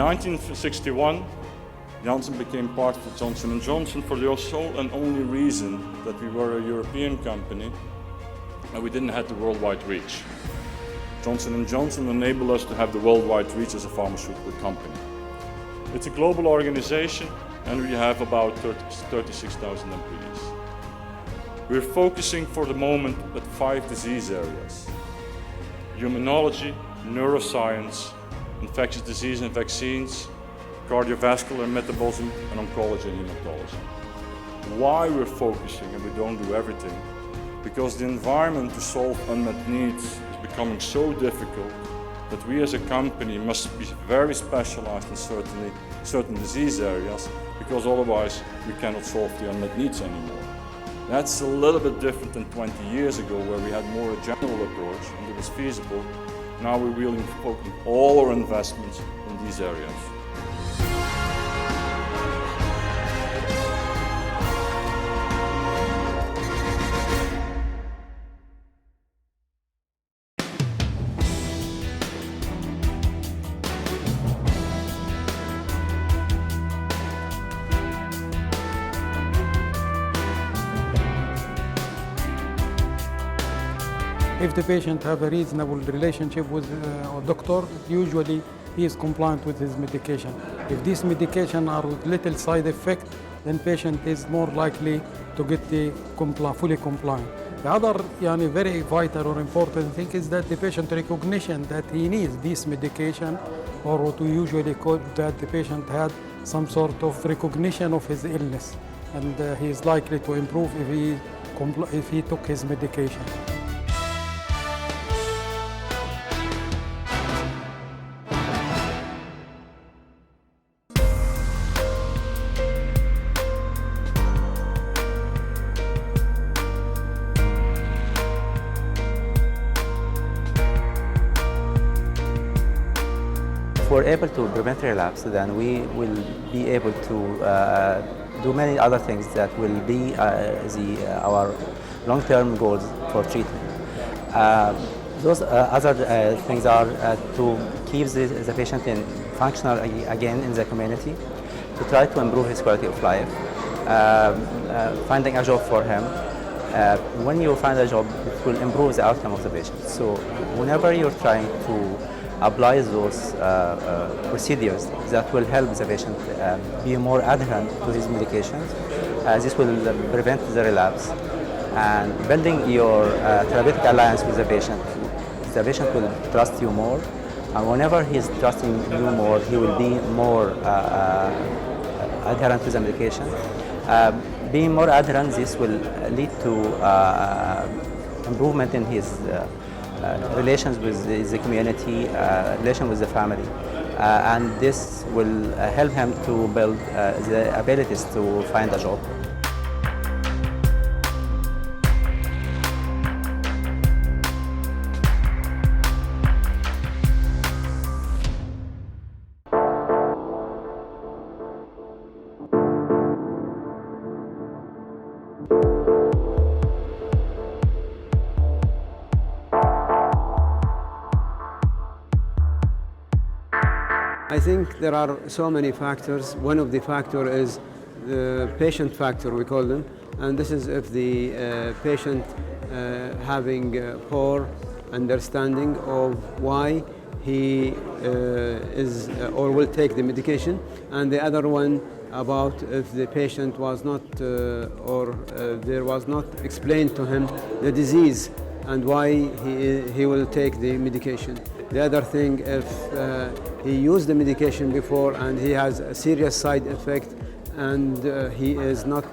1961, Janssen became part of Johnson & Johnson for the sole and only reason that we were a European company and we didn't have the worldwide reach. Johnson & Johnson enabled us to have the worldwide reach as a pharmaceutical company. It's a global organization and we have about 36,000 employees. We're focusing for the moment at 5 disease areas: immunology, neuroscience, infectious disease and vaccines, cardiovascular and metabolism, and oncology and hematology. Why we're focusing and we don't do everything? Because the environment to solve unmet needs is becoming so difficult that we as a company must be very specialized in certain disease areas, because otherwise we cannot solve the unmet needs anymore. That's a little bit different than 20 years ago, where we had more a general approach and it was feasible. Now we're really focusing all our investments in these areas. If the patient have a reasonable relationship with a doctor, usually he is compliant with his medication. If these medications are with little side effect, then patient is more likely to get the fully compliant. The other very vital or important thing is that the patient recognition that he needs this medication, or what we usually call that the patient had some sort of recognition of his illness, and he is likely to improve if he took his medication. If we're able to prevent relapse, then we will be able to do many other things that will be our long-term goals for treatment. Those other things are to keep the patient functional again in the community, to try to improve his quality of life, finding a job for him. When you find a job, it will improve the outcome of the patient. So whenever you're trying to apply those procedures that will help the patient be more adherent to his medications, this will prevent the relapse. And building your therapeutic alliance with the patient will trust you more. And whenever he's trusting you more, he will be more adherent to the medication. Being more adherent, this will lead to improvement in his relations with the community, relation with the family, and this will help him to build the abilities to find a job. I think there are so many factors. One of the factors is the patient factor, we call them, and this is if the patient having poor understanding of why he is or will take the medication, and the other one about if the patient was not or there was not explained to him the disease and why he will take the medication. The other thing, if he used the medication before and he has a serious side effect and he is not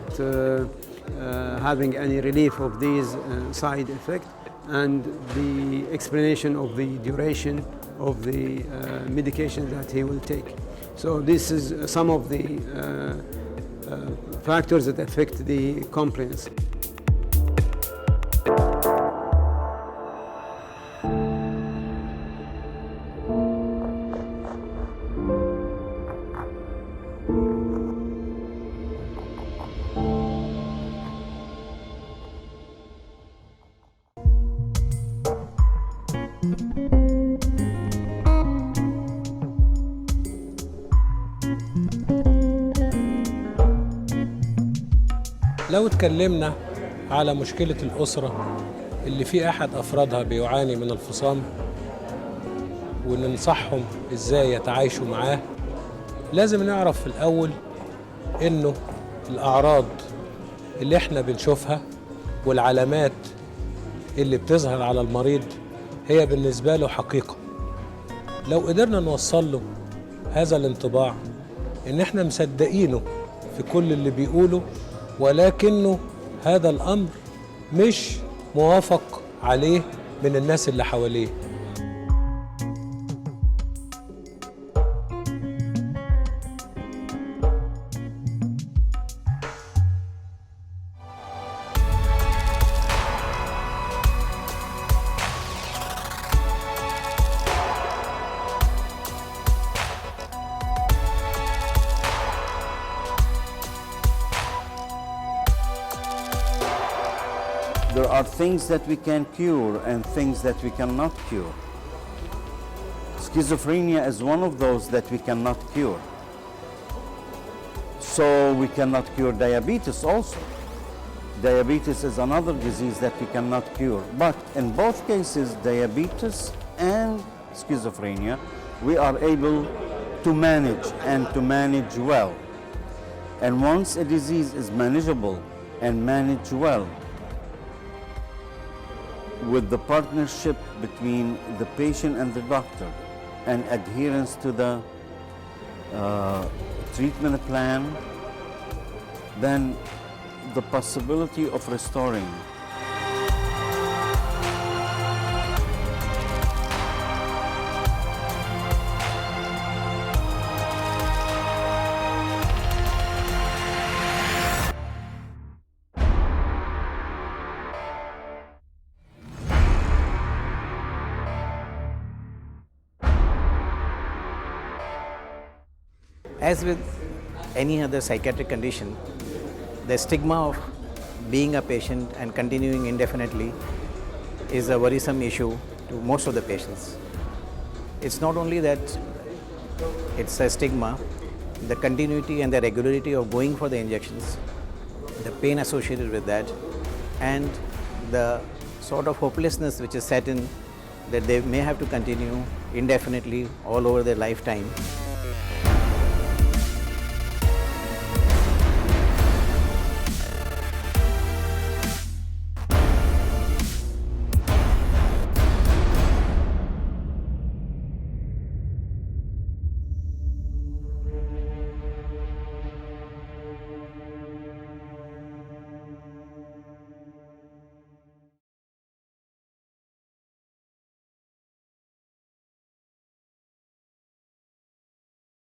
having any relief of these side effects, and the explanation of the duration of the medication that he will take. So this is some of the factors that affect the compliance. لو اتكلمنا على مشكلة الأسرة اللي في أحد أفرادها بيعاني من الفصام وننصحهم إزاي يتعايشوا معاه، لازم نعرف في الأول إنه الأعراض اللي إحنا بنشوفها والعلامات اللي بتظهر على المريض هي بالنسبة له حقيقة. لو قدرنا نوصل له هذا الانطباع إن إحنا مصدقينه في كل اللي بيقوله، ولكنه هذا الأمر مش موافق عليه من الناس اللي حواليه. There are things that we can cure and things that we cannot cure. Schizophrenia is one of those that we cannot cure. So we cannot cure diabetes also. Diabetes is another disease that we cannot cure. But in both cases, diabetes and schizophrenia, we are able to manage and to manage well. And once a disease is manageable and managed well, with the partnership between the patient and the doctor and adherence to the treatment plan, then the possibility of restoring As with any other psychiatric condition, the stigma of being a patient and continuing indefinitely is a worrisome issue to most of the patients. It's not only that it's a stigma, the continuity and the regularity of going for the injections, the pain associated with that, and the sort of hopelessness which is set in that they may have to continue indefinitely all over their lifetime